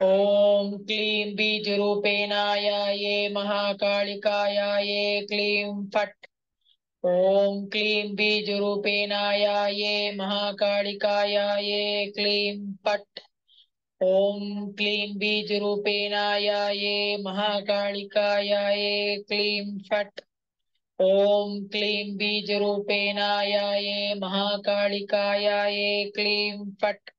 ओम क्लीं बीजरूपेणाय महाकालिकाय क्लीं फट्। ओम क्लीं बीजरूपेणाय महाकालिकाय क्लीं फट्। ओम क्लीं बीजरूपेणाय महाकालिकाय क्लीं फट्। ओम क्लीं बीजरूपेणाय महाकालिकाय क्लीं फट्।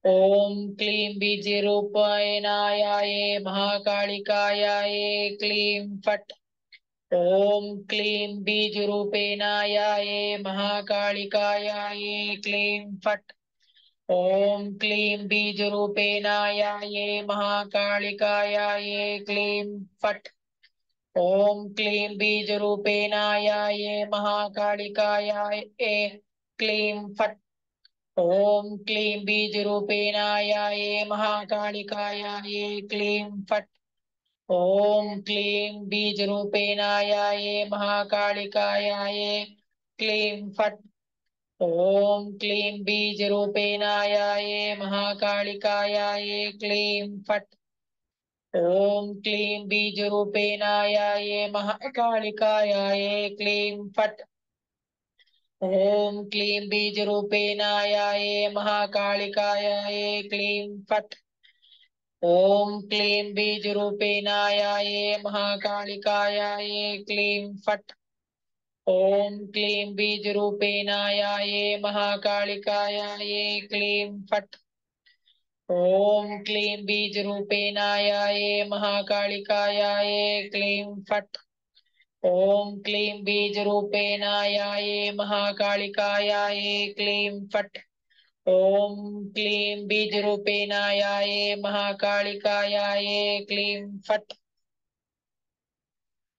ओम क्लीं बीजरूपायणाय महाकालिकाय क्लीं फट्। ओम क्लीं बीजरूपेणाय महाकालिकाय क्लीं फट्। ओम क्लीं बीजरूपेणाय महाकालिकाय क्लीं फट्। ओम क्लीं बीजरूपेणाय महाकालिकाय क्लीं फट्। ओम क्लीं बीजरूपेणाय महाकालिकाय क्लीं फट्। ओम क्लीं बीजरूपेणाय महाकालिकाय क्लीं फट्। ओम क्लीं बीजरूपेणाय महाकालिकाय क्लीं फट्। ओम क्लीं बीजरूपेणाय महाकालिकाय क्लीं फट्। ओम क्लीं बीजरूपेणाय महाकालिकाय क्लीं फट्। ओम क्लीं बीजरूपेणाय महाकालिकाय क्लीं फट्। ओम क्लीं बीजरूपेणाय महाकालिकाय क्लीं फट्। ओम क्लीं बीजरूपेणाय महाकालिकाय क्लीं फट्। ओम क्लीं बीजरूपेणाय महाकालिकाय क्लीं फट्। ओम क्लीं बीजरूपेणाय महाकालिकाय क्लीं फट्।